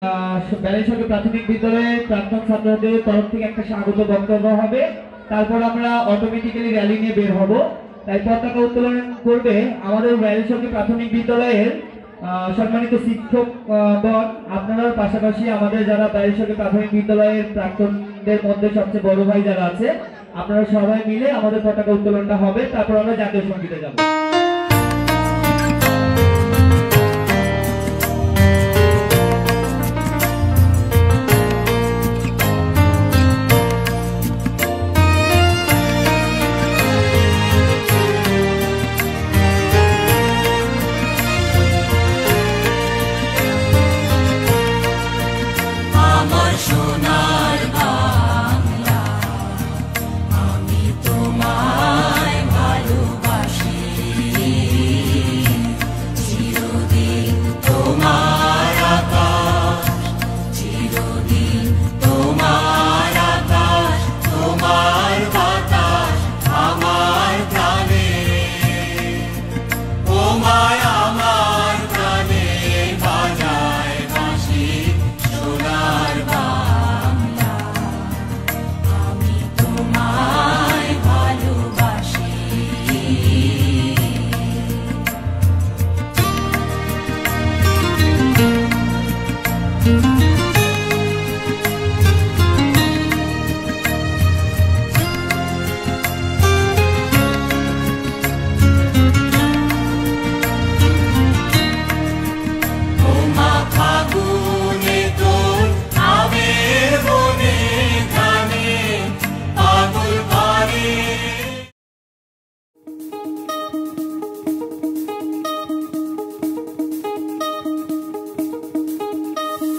ব্যালেন্সকে প্রাথমিক বিদ্যালয়ের প্রাক্তন ছাত্রদের তরফ থেকে একটা স্বাগত বক্তব্য হবে। তারপর আমরা অটোমেটিক্যালি র্যালি নিয়ে বের হব। তাই পতাকা উত্তোলন করবে আমাদের ব্যালেন্সকে প্রাথমিক বিদ্যালয়ের সম্মানিত শিক্ষকগণ। আপনারাও পাশাপাশি আমাদের যারা ব্যালেন্সকে প্রাথমিক বিদ্যালয়ের প্রাক্তনদের মধ্যে সবচেয়ে বড় ভাই যারা আছে, আপনারা সবাই মিলে আমাদের পতাকা উত্তোলনটা হবে। তারপর আমরা জাতীয় সঙ্গীতে যাব।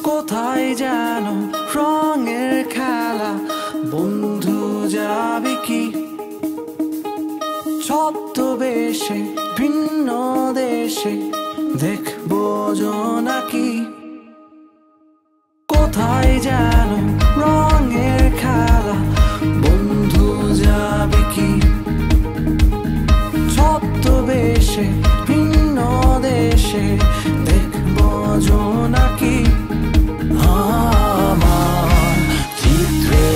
কোথায় যেন রঙের খেলা, বন্ধু যাবে কি ছদ্মবেশে ভিন্ন দেশে, দেখবো জোনাকি। কোথায় যেন রঙের খেলা, বন্ধু যাবে কি ছদ্মবেশে ভিন্ন দেশে, দেখবো জোনাকি। আমার চিত্রে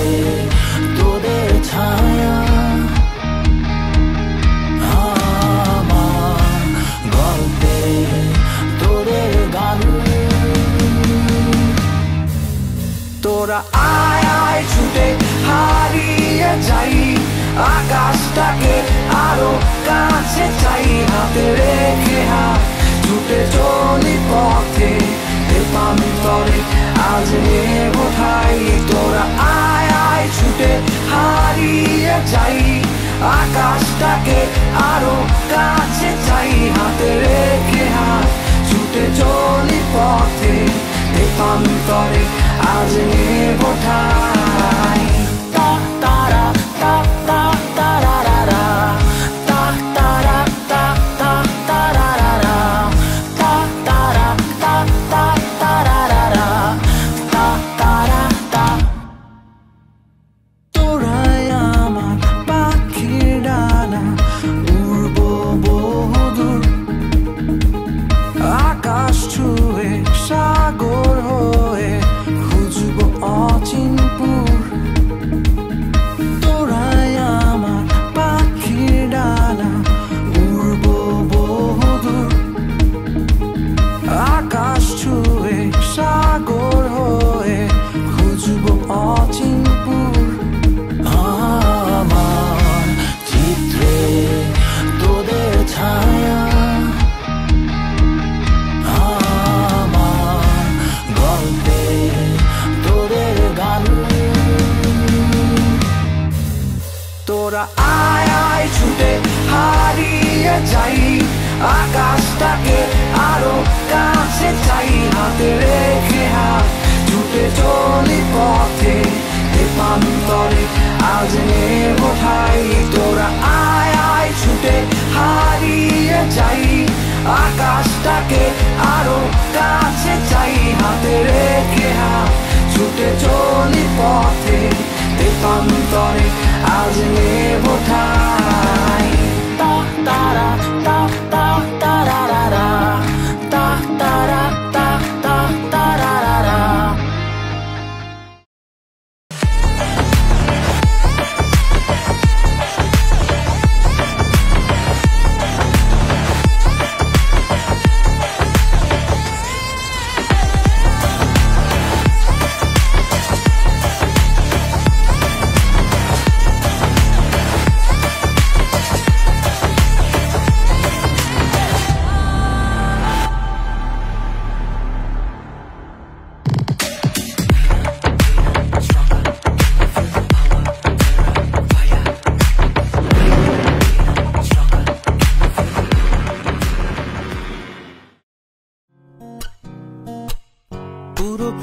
তোদের ছায়া, আমার গল্পে তোদের গান। তোরা আয় আয় ছুটে হারিয়ে যাই, আকাশটাকে আরো কাছে চাই, হাতে রেখে হাত ছুটে চলি পথে দেবান্তরে আজ বোঠাই। তোরা আয় আয় ছুটে হারিয়ে যাই, আকাশটাকে আরো কাছে চাই, হাতে রেখে হাত ছুটে চলি পথে দেবান্তরে আজ বোঠাই। তা তারা তা তা তারারা, তা তারা তা তা তারারা, তা তারা তা তা তারারা, তা তারা তা। তোরাই আমার পাখির ডানা, উড়বো বহুদূর, আকাশ ছুঁয়ে সাগর হয়ে খুঁজবো অচিনপুর। তোরাই আমার পাখির ডানা, উড়বো বহুদূর, আকাশ ছুঁয়ে সাগর হয়ে খুঁজবো অচিনপুর। আমার চিত্রে তোদের ছায়া, আমার গল্পে তোদের গান। তোরা আয় আয় ছুটে হারিয়ে যাই, আকাশটাকে আরো কাছে চাই, হাতে রেখে হাত ছুটে চলি পথে দেবান্তরে আজ বোঠাই। তোরা আয় আয় ছুটে হারিয়ে যাই, আকাশটাকে আরো কাছে চাই, হাতে রেখে হাত ছুটে চলি পথে দেবান্তরে আজ বোঠাই। তা তারা তা তা তারারা, তা তারা তা তা তারারা।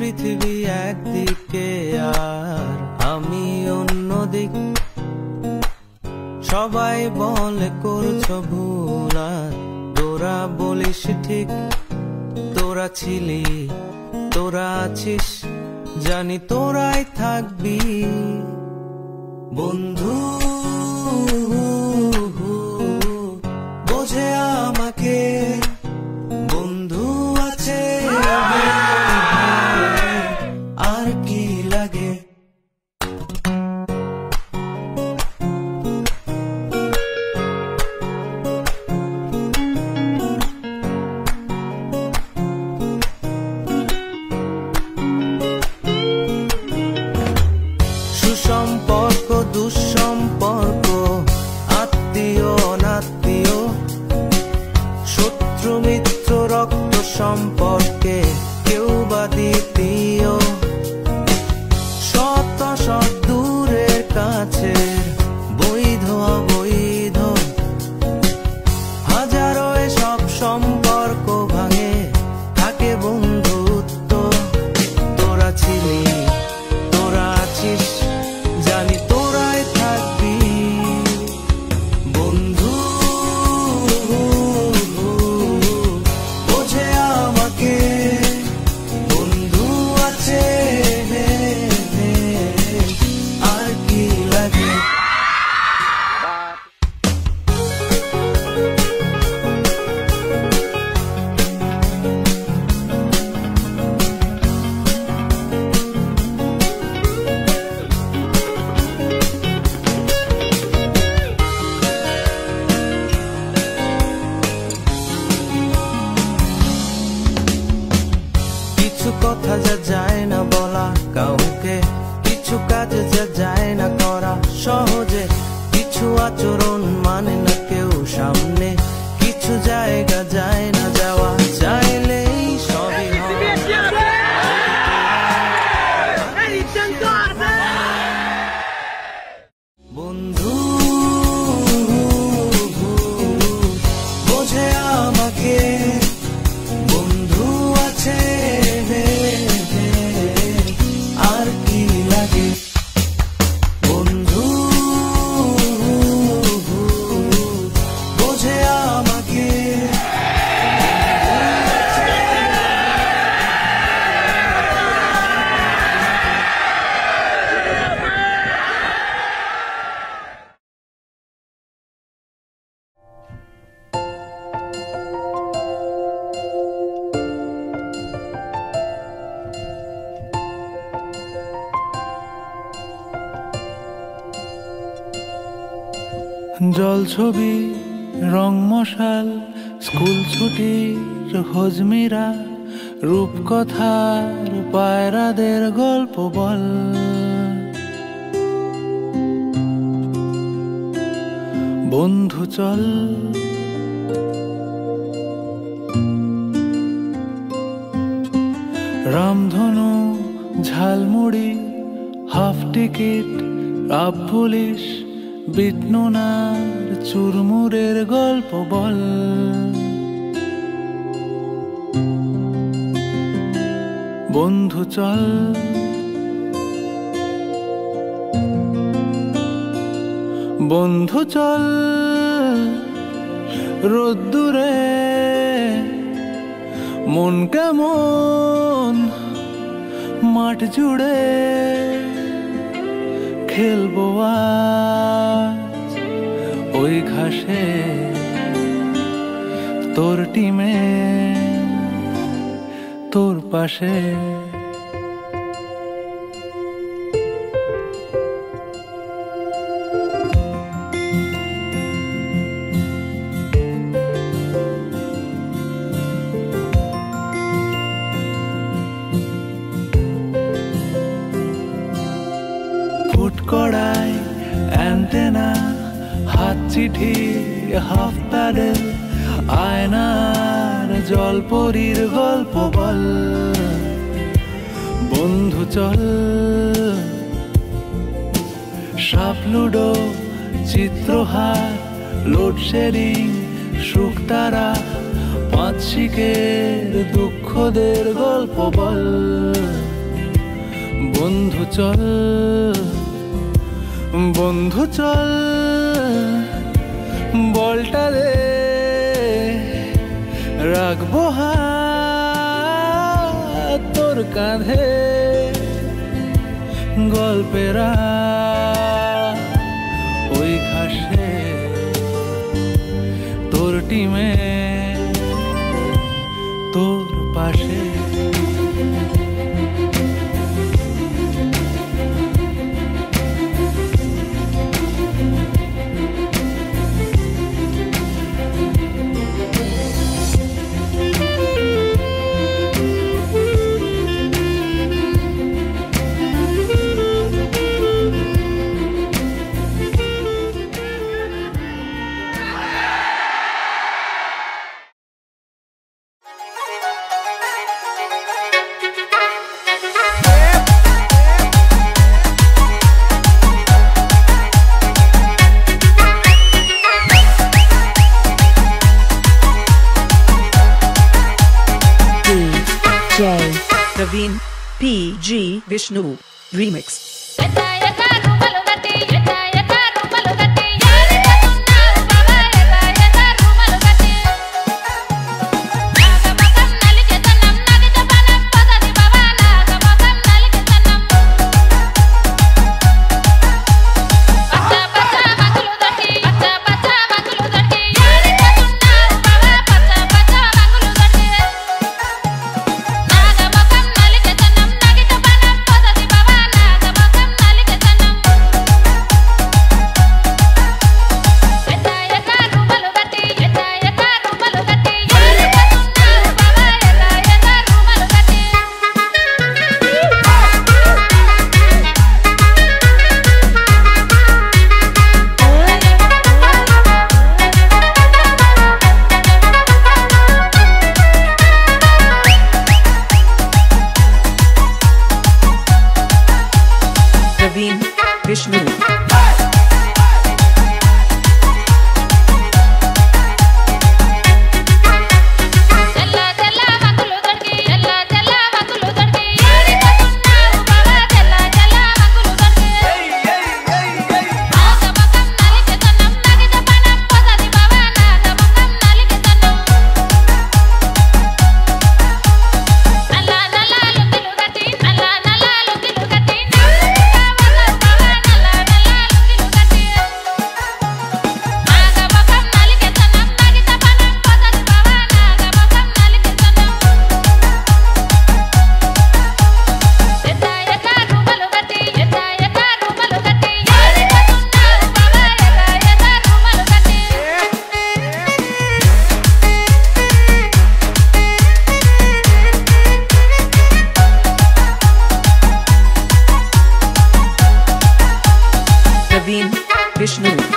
পৃথিবী একদিকে আর আমি অন্যদিক। সবাই বলে করছো ভুল আর তোরা বলিস ঠিক। তোরা ছিলি, তোরা আছিস, জানি তোরাই থাকবি বন্ধু। বোঝে আমাকে বন্ধু আছে, আর কি লাগে। সুসম্পর্ক দুঃসম্পর্ক, আত্মীয় অনাত্মীয়, শত্রু মিত্র রক্ত সম্পর্কে কেউ বা দ্বিতীয়। শত শত দূরের কাছে, বৈধ অবৈধ, হাজারো এসব সম্পর্ক ভাঙে, থাকে বন্ধুত্ব। তোরা ছিলি, তোরা আছিস, জানি তোরাই থাকবি বন্ধু। বোঝে আমাকে বন্ধু আছে, আর কি লাগে। কিছু কথা যা যায় না বলা কাউকে, কিছু কাজ যা যায় না করা সহজে, কিছু আচরণ মানে না কেউ সামনে, কিছু জায়গা যায় না যাওয়া, চাইলেই সবই হয়। বন্ধু বোঝে আমাকে বন্ধু আছে, আর কি লাগে। বন্ধু বোঝে আমাকে জল ছবি রং মশাল, স্কুল ছুটির হজমিরা, রূপকথার পায়রাদের গল্প বল। বন্ধু চল রামধনু, ঝালমুড়ি, হাফ টিকিট, আপ পুলিশ, বিটনুনার চুরমুরের গল্প বল। বন্ধু চল বন্ধু চল রোদ্দুরে, মন কেমন মাঠ জুড়ে, খেলবো আজ ওই ঘাসে তোর টিমে তোর পাশে। ফুটকড়াই অ্যান্টেনা, হাত চিঠি, হাফ প্যাডেল, আয়নার জলপরীর গল্প বল। বন্ধু চল সাপ লুডো, চিত্রহার, লোডশেডিং, শুকতারা, পাঁচ শিকের দুঃখদের গল্প বল। বন্ধু চল বন্ধু চল বলটা দে রাখবো হাত তোর কাঁধে গল্পেরা ওই ঘাসে তোর টিমে তোর পাশে Praveen PG Vishnu Remix. Praveen Vishnu. Praveen Vishnu.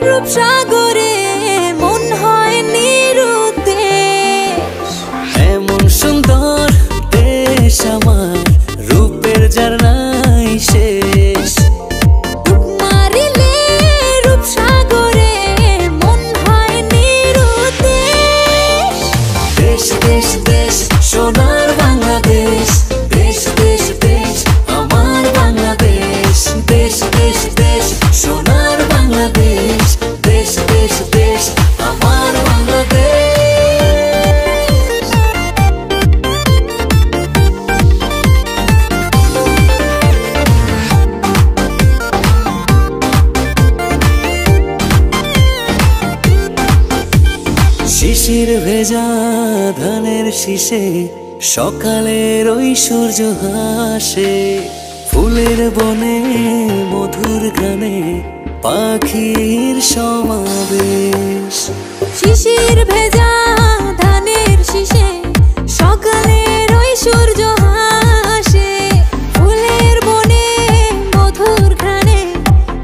রূপসাগরে মন হয় নিরুদ্দেশ এমন সুন্দর দেশ আমার রূপের ঝর্ণায় শেষ মারিলে রূপসাগরে মন হয় নিরুদ্দেশ দেশ দেশ দেশ সোনার বাংলাদেশ শিশির ভেজা ধানের শীষে সকালের ওই সূর্য হাসে, ফুলের বনে মধুর গানে পাখির সমাবেশ। শিশির ভেজা ধানের শীষে সকালের ওই সূর্য হাসে, ফুলের বনে মধুর ঘ্রাণে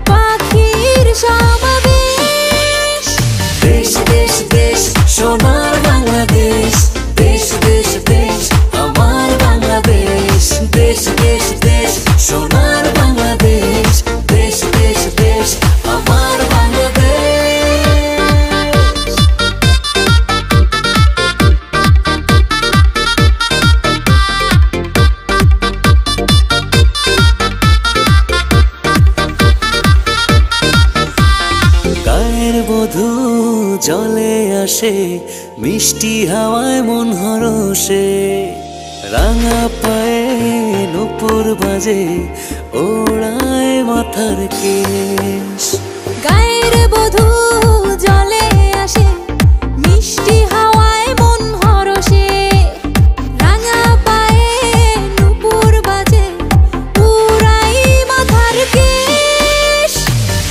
পাখির সমাবেশ। দেশ দেশ দেশ সোনার বাংলাদেশ, দেশ দেশ দেশ আমার বাংলাদেশ, দেশ দেশ দেশ সোনার বাংলাদেশ, দেশ দেশ দেশ আমার বাংলাদেশ। গায়ের বধূ জলে আসে, মিষ্টি হাওয়ায় মন হরষে, রাঙা পায়ে নূপুর বাজে, ওড়ায় মাথার কেশ। গায়ের বধূ জলে আসে, মিষ্টি হাওয়ায় মন হরষে, রাঙা পায়ে নূপুর বাজে, উড়াই মাথার কেশ।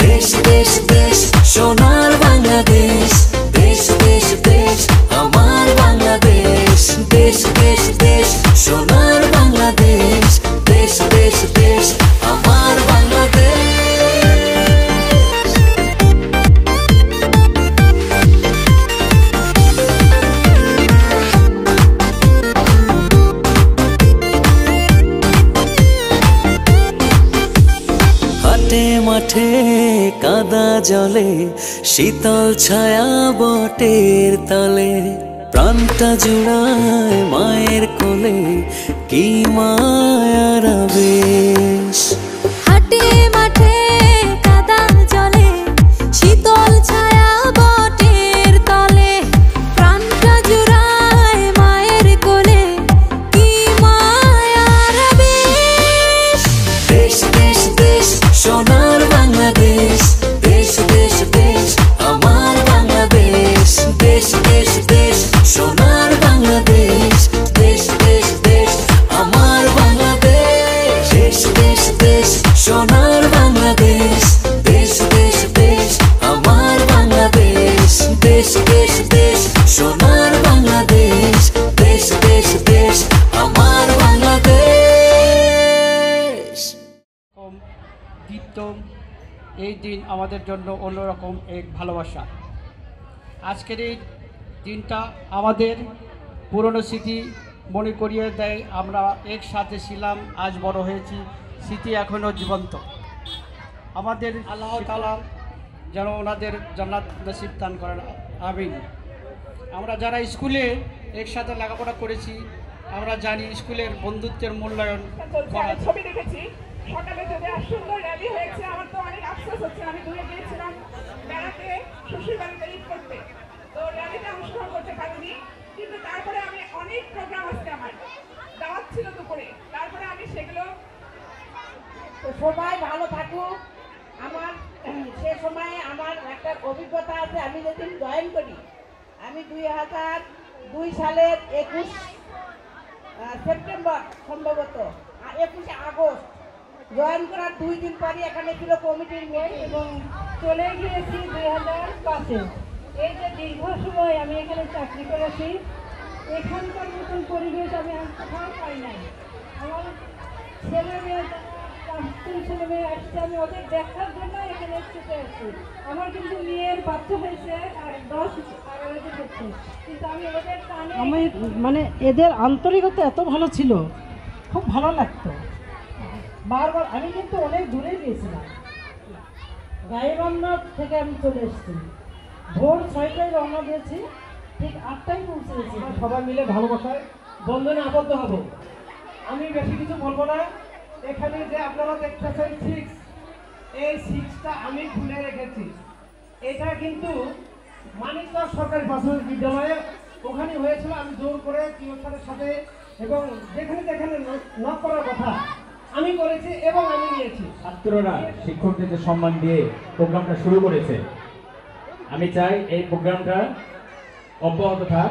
দেশ দেশ দেশ সোনার বাংলাদেশ, দেশ দেশ দেশ আমার বাংলাদেশ, দেশ দেশ দেশ সোনার বাংলাদেশ, দেশ দেশ দেশ আমার বাংলাদেশ। হাটে মাঠে কাদা জলে, শীতল ছায়া বটের তলে, প্রাণটা জুড়ায় মায়ের কোলে, কি মায়ার আবেশ। হাটে মাঠে কাদা জলে, শীতল ছায়া বটের তলে, প্রাণটা জুড়ায় মায়ের কোলে, কি মায়ার আবেশ। দেশ দেশ দেশ সোনার বাংলাদেশ, দেশ দেশ দেশ আমার বাংলাদেশ, দেশ দেশ দেশ সোনার বাংলাদেশ, দেশ দেশ দেশ আমার বাংলাদেশ, দেশ দেশ দেশ সোনার বাংলাদেশ, দেশ দেশ দেশ আমার বাংলাদেশ, দেশ দেশ দেশ সোনার বাংলাদেশ, দেশ দেশ দেশ আমার বাংলাদেশ। দীপ্ত এই দিন আমাদের জন্য অন্যরকম এক ভালোবাসা। আজকের এই দিনটা আমাদের পুরনো স্মৃতি মনে করিয়ে দেয়। আমরা একসাথে ছিলাম, আজ বড় হয়েছি, স্মৃতি এখনও জীবন্ত। আমাদের আল্লাহ তাআলা যেন ওনাদের জান্নাত নসিব দান করেন, আমিন। আমরা যারা স্কুলে একসাথে লেখাপড়া করেছি, আমরা জানি স্কুলের বন্ধুত্বের মূল্যায়ন করা। ছবি দেখেছি সকালে যদি আর সুন্দর র্যালি হয়েছে, আমার তো অনেক আফসোস হচ্ছে। আমি দূরে গিয়েছিলাম বেড়াতে, শ্বশুর বাড়িতে ঈদ করতে, তো র্যালিতে অংশগ্রহণ করতে পারিনি। কিন্তু তারপরে আমি অনেক প্রোগ্রাম আছে, আমার দাওয়াত ছিল দুপুরে, তারপরে আমি সেগুলো। সবাই ভালো থাকুক। আমার সে সময়ে আমার একটা অভিজ্ঞতা আছে। আমি যেদিন জয়েন করি, আমি 2002 সালের 21 সেপ্টেম্বর সম্ভবত 21 আগস্ট জয়েন করার 2 দিন পরই এখানে ছিল কমিটির মিটিং এবং চলে গিয়েছি 2005-এ। এই যে দীর্ঘ সময় আমি এখানে চাকরি করেছি, এখানকার মতন পরিবেশ আমি আর কোথাও পাই নাই। আমার ছেলে মেয়ে ছেলে মেয়ে আসছে, আমি ওদের দেখার জন্য এখানে ছুটে আসছি। আমার কিন্তু মেয়ের বাচ্চা হয়েছে আর 10-11 দিন হচ্ছে, কিন্তু আমি ওদের টানে আমি মানে এদের আন্তরিকতা এত ভালো ছিল, খুব ভালো লাগতো। বারবার আমি কিন্তু অনেক দূরে গিয়েছিলাম, গাইবান্ধা থেকে আমি চলে এসেছি। ভোর 6টায় রওনা দিয়েছি, ঠিক 8টায় পৌঁছে গেছি। সবাই মিলে ভালোবাসায় বন্ধনে আবদ্ধ হব। আমি বেশি কিছু বলবো না। এখানে যে আপনারা দেখতেছেন 6, এই 6টা আমি খুলে রেখেছি। এটা কিন্তু মানিকগঞ্জ সরকারি প্রাথমিক বিদ্যালয়ে ওখানে হয়েছিল। আমি জোর করে টিউশনের সাথে এবং যেখানে যেখানে নক করার কথা আমি করেছি এবং আমি নিয়েছি। ছাত্ররা শিক্ষকদেরকে সম্মান দিয়ে প্রোগ্রামটা শুরু করেছে। আমি চাই এই প্রোগ্রামটা অব্যাহত থাক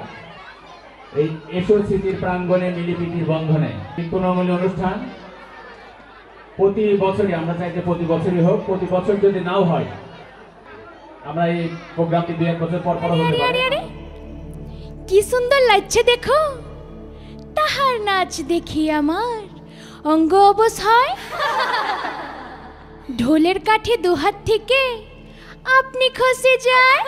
এই এসো স্মৃতির প্রাঙ্গণে মিলিপিটির বন্ধনে। তৃণমূলী অনুষ্ঠান প্রতি বছরই আমরা চাই যে প্রতি বছরই হোক, প্রতি বছর যদি নাও হয় আমরা এই প্রোগ্রামটি 2-1 বছর পর পর হতে পারে। কি সুন্দর লাগছে দেখো, তাহার নাচ দেখি আমার অঙ্গ অবশ হয়। ঢোলের কাঠে দুহাত থেকে আপনি খসে যায়।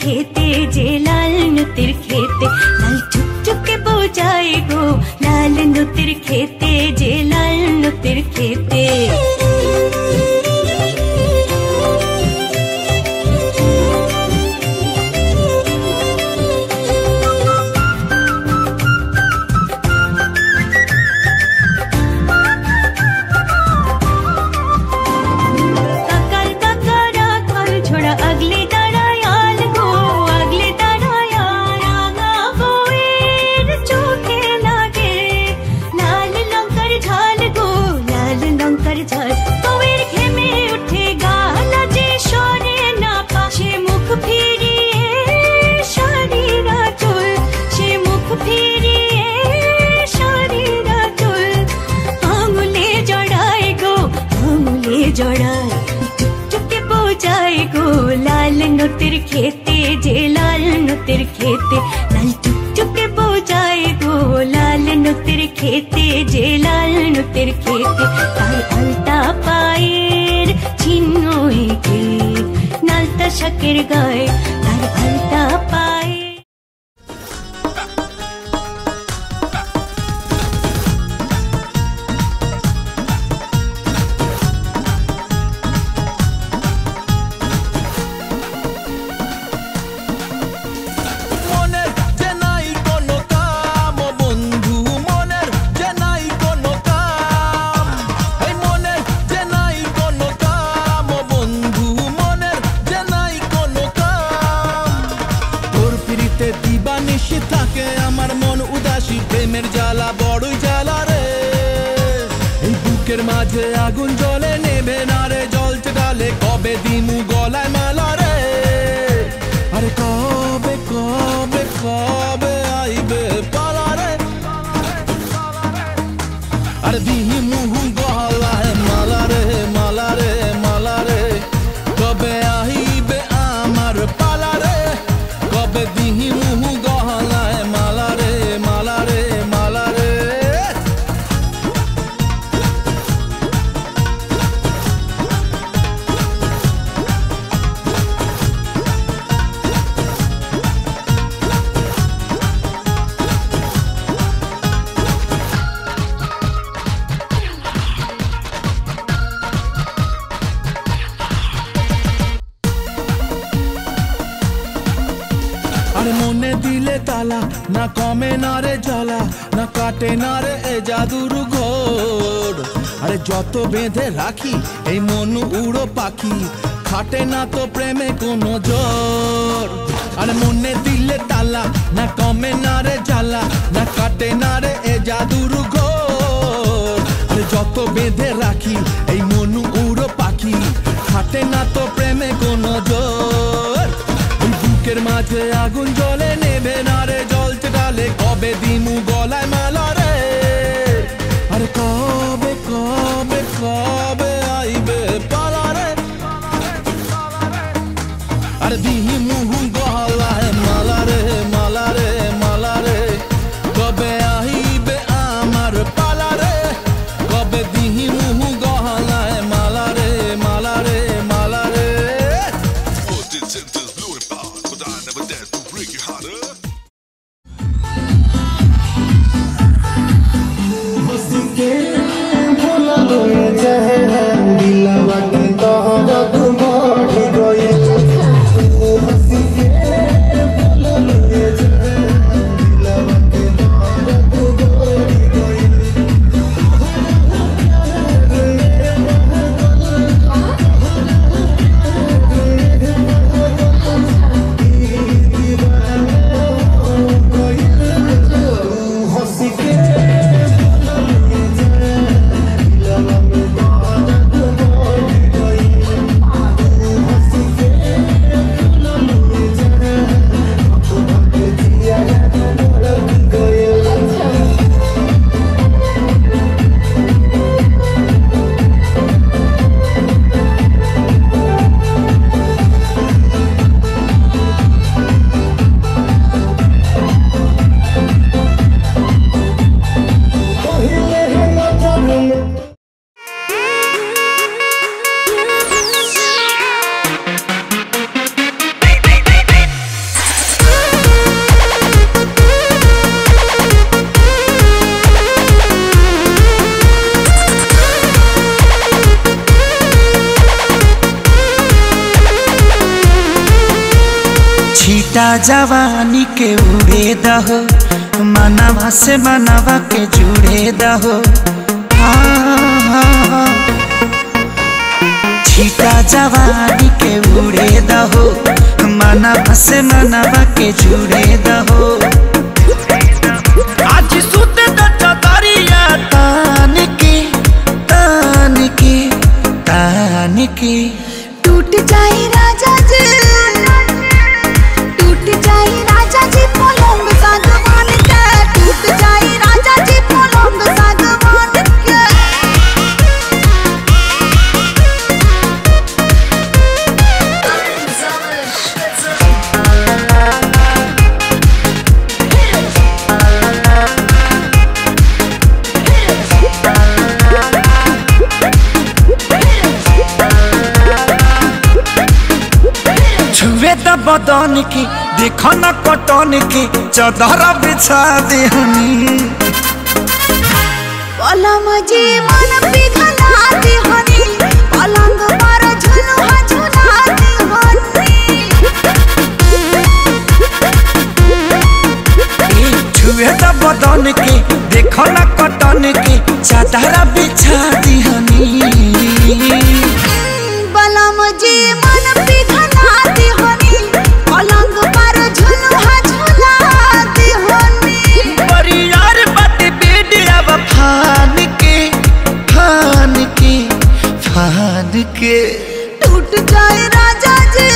खेते जे लाल नुतिर खेते लाल चुक चुक के बोझाए गो लाल नुतिर खेते जे लाल नुतिर खेते नुतिर खेते जे लाल नुतिर खेते लाल चुक चुक के बोझाए गो लाल नुतिर खेते जे लाल नुतिर खेते तार अलता पाएर छिन्नोए के नालता शकेर गाए तार अलता पाएर মাঝে আগুন জ্বলে নেবে না রে জল চটালে কবে দিমু গলায় মালা রে আরে কবে কবে কবে আইবে পালা রে আরে দিমু গলায় মালা রে মালা রে মালা রে কবে আইবে আমার পালা রে কবে দিমু গলায় মালা রে মালা রে মালা রে মনে দিলে তালা না কমে না রে জ্বালা না কাটে না রে এ জাদুর ঘোর আরে যত বেঁধে রাখি এই মন উড়ো পাখি খাটে না তো প্রেমে কোনো জোর আরে মনে দিলে তালা না কমে না রে জ্বালা না কাটে না রে এ জাদুর ঘোর আরে যত বেঁধে রাখি এই মন উড়ো পাখি খাটে না তো প্রেমে কোনো জোর বুকের মাঝে আগুন জ্বলে নেবে না রে জল চটালে কবে দিমু গলায় মালা রে আরে কবে কবে কবে আইবে পালা রে আরে দিমু গলায় মালা রে মালা রে মালা রে কবে আইবে আমার পালা রে কবে দিমু গলায় মালা রে মালা রে মালা রে दिलवा के तोहरा तुम गए छीटा जवानी के उड़े दहो मनवा से मनवा के जुड़े दहो छीटा जवानी के उड़े दहो मनवा से मनवा के जुड़े दहो आज सुते दरिया तान के तान के तान के टूट जाए राजा जी, टूट जाए राजा जी पलंग सागवान के, टूट जाए राजा जी पलंग सागवान के। छुए द बदन की देखो न कटन की चदर बिछा देहनी पलम जी मन पिघला देहनी पलंग पर झुलुआ झुला देहनी। छुए द बदन की देखो न कटन की चदर बिछा देहनी पलम जी मन पिघला देहनी पलंग पर झुलुआ झुला देहनी। परियार बात बेडिया फान के फान के फान के टूट जाए राजा जी।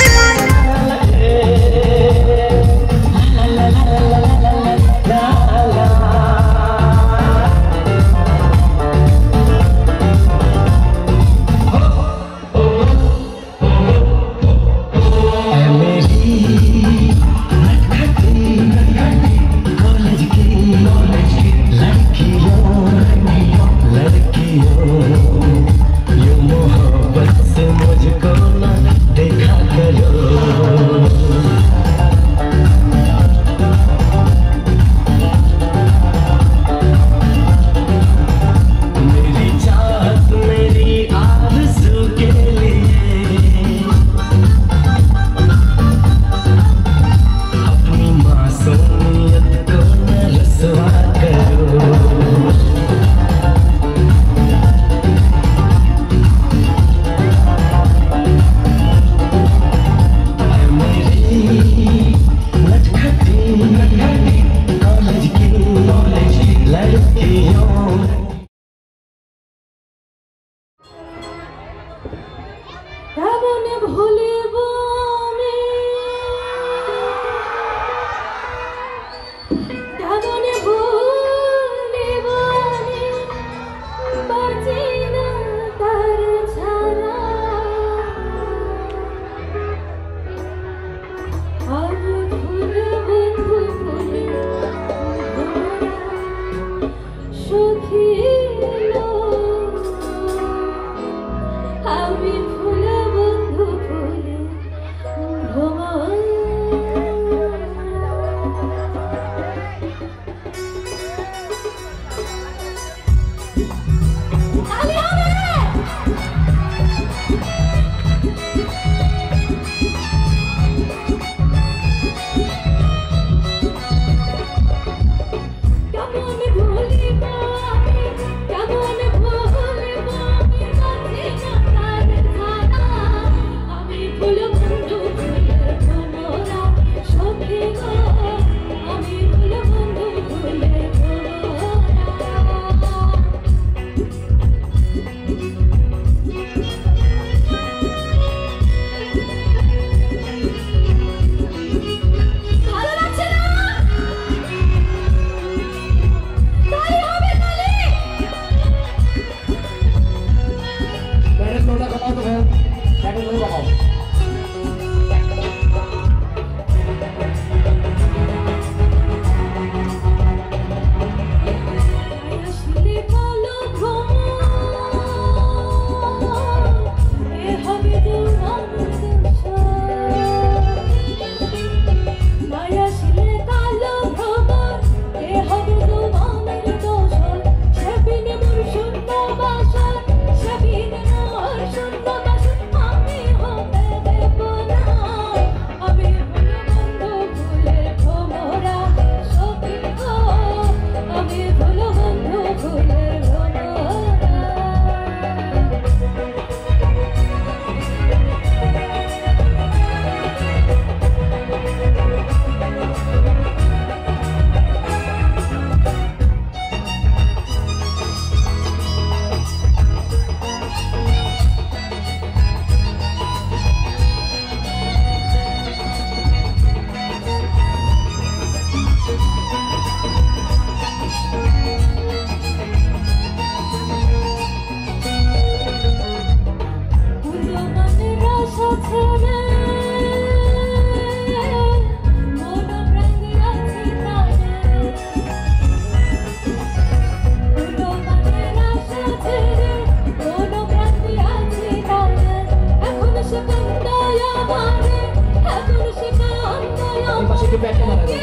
ব্যাখ্যা বানাবো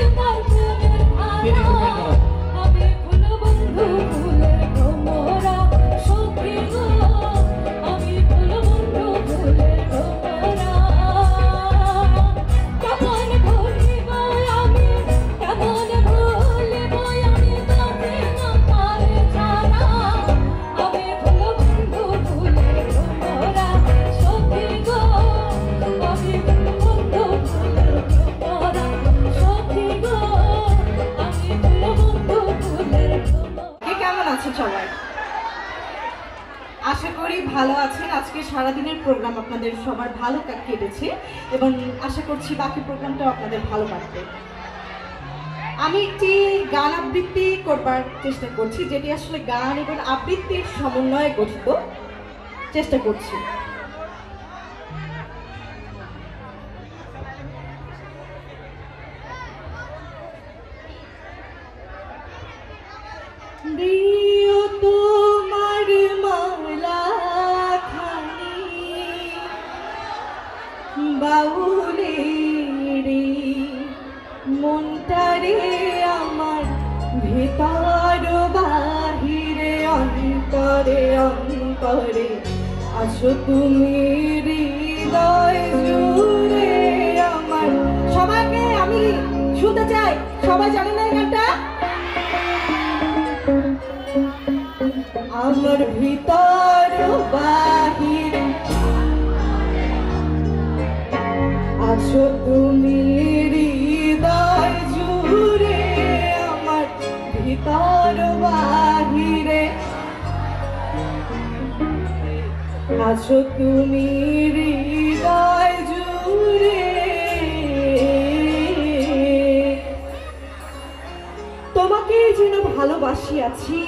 সবাই আশা করি ভালো আছেন। আজকে সারাদিনের প্রোগ্রাম আপনাদের সবার ভালো কেটেছে এবং আশা করছি বাকি প্রোগ্রামটাও আপনাদের ভালো কাটবে। আমি একটি গান আবৃত্তি করবার চেষ্টা করছি, যেটি আসলে গান এবং আবৃত্তির সমন্বয়ে গঠিত। চেষ্টা করছি। তোমার মালা খানি বাউলে রে মনটারে আমার ভেতর বাহিরে অন্তরে অন্তরে আসো তুমি হৃদয় জুড়ে আমার। সবাইকে আমি শুনতে চাই, সবাই জানে না এই গানটা? আমার ভিতর বাহির আসো তুমি হৃদয় জুড়ে আমার ভিতর বাহিরে আসো তুমি হৃদয় জুড়ে। তোমাকে যেন ভালোবাসি আছি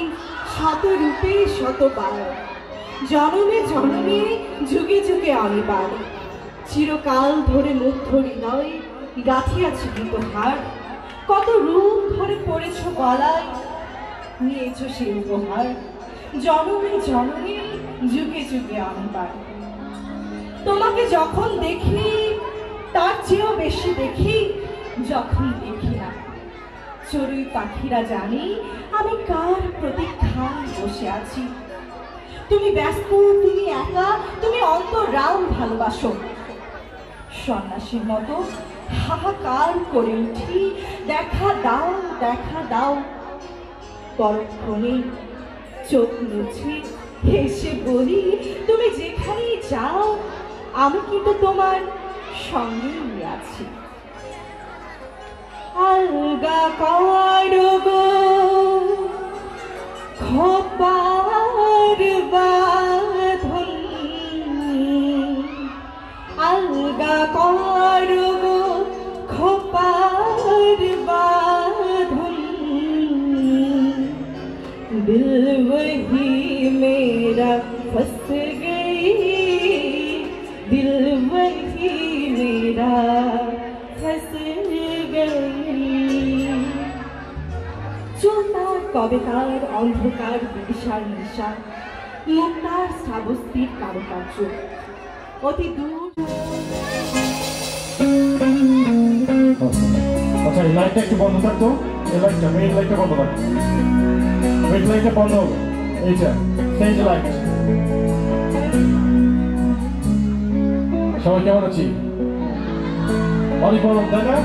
শত রূপে শতবার, জনমে জনমে যুগে যুগে অনিবার, চিরকাল ধরে মুগ্ধ হৃদয় গাঁথিয়াছি গীতহার, কত রূপ ধরে পড়েছ গলায় নিয়েছ সে উপহার, জনমে জনমে যুগে যুগে অনিবার। তোমাকে যখন দেখি তার চেয়েও বেশি দেখি যখন দেখি না। চড়ুই পাখিরা জানি আমি কার প্রতীক্ষায় বসে আছি। তুমি ব্যস্ত, তুমি একা, তুমি অন্তরাম ভালোবাসো। সন্ন্যাসীর মতো হাহাকার করে উঠি, দেখা দাও দেখা দাও। পরক্ষণে চোখ মুছি হেসে বলি, তুমি যেখানেই যাও আমি কিন্তু তোমার সঙ্গেই আছি। আলগা করো গো খোপার বাঁধন, আলগা করো গো খোপার বাঁধন, दिल वही मेरा फंस गई, दिल वही मेरा फंस गई। চোতার কবেকার অন্ধকার বিদিশার নেশা, মুক্তার শ্রাবস্তির কারুকার্য অতি দূর। আচ্ছা, এই লাইটটা একটু বন্ধ থাকতো, এই লাইটটা মেইন লাইটটা বন্ধ থাকতো, মেইন লাইটটা বন্ধ হবে, এইটা স্টেজ লাইট। সবাই কেমন আছি? অনেক গরম তাই না?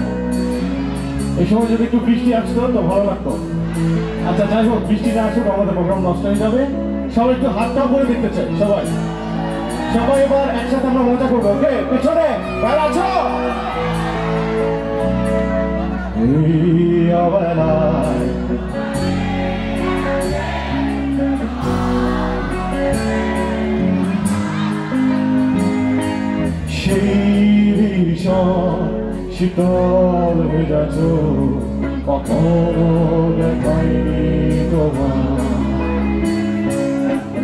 এই সময় যদি একটু বৃষ্টি আসতো তো ভালো লাগতো। আচ্ছা যাই হোক, বৃষ্টি না আসুক, আমাদের প্রোগ্রাম নষ্ট হয়ে যাবে। সবাই একটু হাতটাও করে দেখতে চাই। সবাই সবাই এবার একসাথে আমরা মজা করবো। ওকে, পেছনে ভালো আছো? সেই ভীষণ শীতল মেজাজ কখনো দেখায়নি তোমার,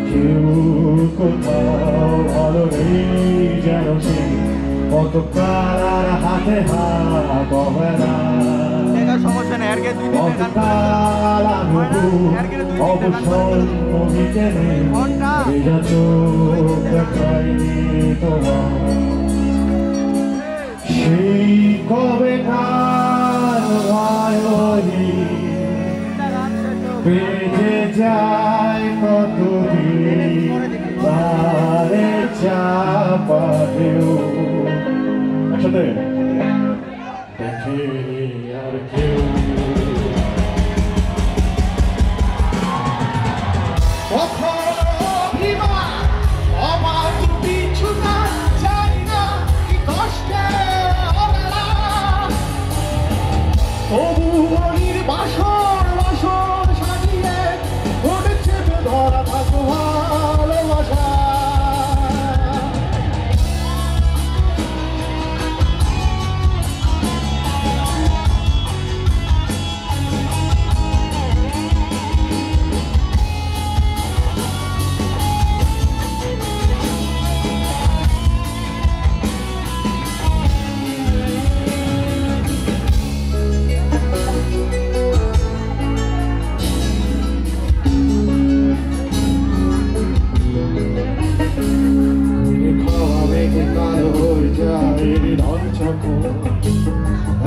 কেউ কোথাও ভালো নেই যেন সে কত কার হাতে হাত হবে না। কতকাল অবসর নদীতে ভেজা চোখ দেখায়নি তোমার, সেই কবে কার বেজে যায় কতদিন তারে চাপা ঢেউ একসাথে দেখে আর কেউ বাসর বাসর সাজিয়ে ঘটেছে ধরা থাকো ভালোবাসা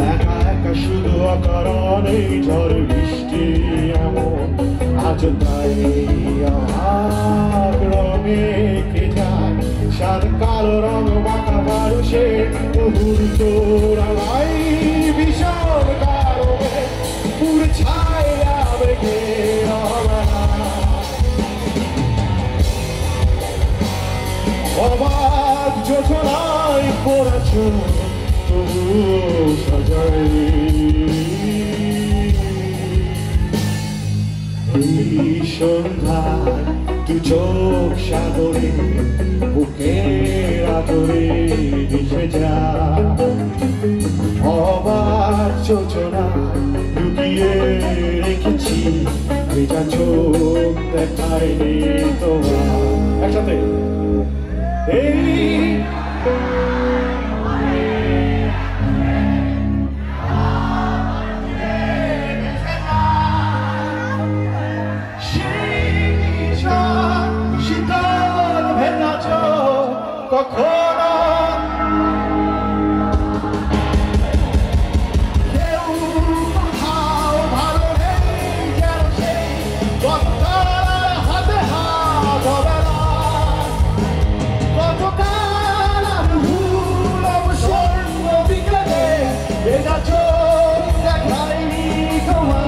একা একা শুধু অকারণে ঝড় বৃষ্টি এমন আজ তাই আমার রঙে কে যায় সার কালো রঙ মাখা মানুষে মুহূর্ত রাঙাই ভীষণ কারণে পুরে ছায়া বেগে অবাক যোজনায় পড়েছ তবু সাজাই এই সন্ধ্যায় দু চোখ সাগরে বুকের আদরে ভেসে যা অবাক যোজনায় লুকিয়ে রেখেছি ভেজা চোখ দেখায়নি তোমার একসাথে শীতল ভেজা চোখ কখনো কেউ কোথাও ভালো নেই যেন সেই বক্তার হাতে হাত হবে না কতকাল আমি ভুলব স্বর্ণ বিকেলে ভেজা চোখ দেখাইনি তোমার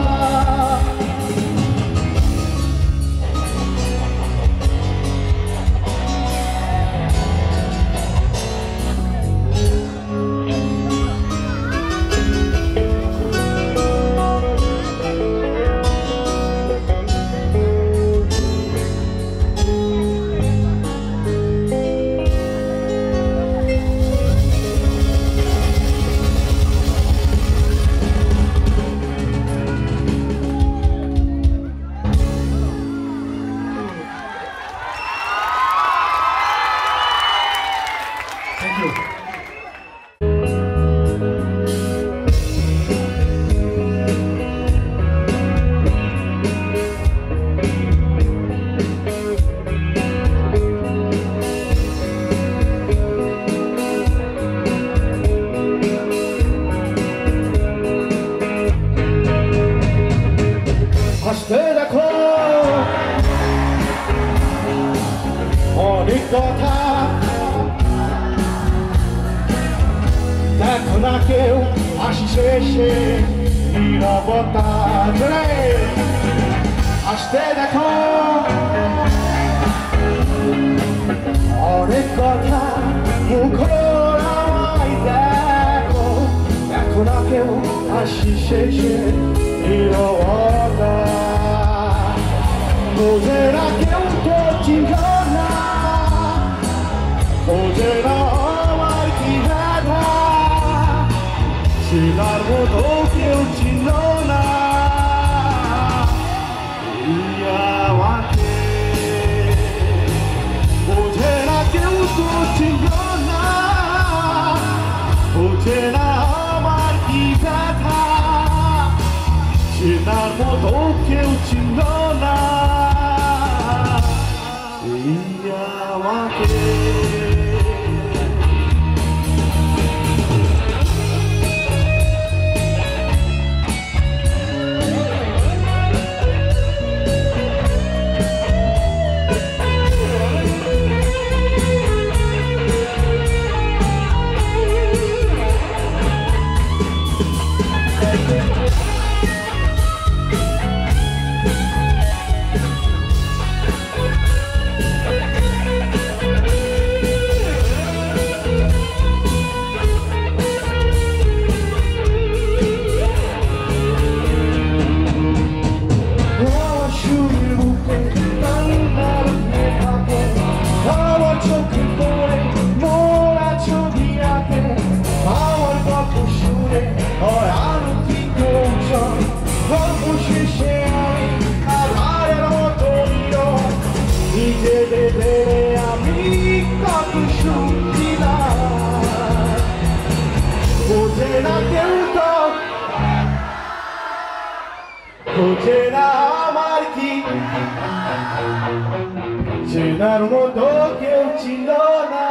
হাসতে দেখো অনেক কথা দেখো না কেউ হাসি শেষে নীরবতা জোরে হাসতে দেখো অনেক কথা মুখরাই দেখো দেখো না কেউ হাসি শেষে নীরবতা বোঝে না কেউ তো চিনল না বোঝে না আমার কি ব্যথা চেনার মতো কেউ চিনল না আমাকে বোঝে না কেউ তো চিনল না বোঝে না আমার কি ব্যথা চেনার মতো কেউ চিনল না আমাকে আমার কি চেনার মতো কেউ ছিল না।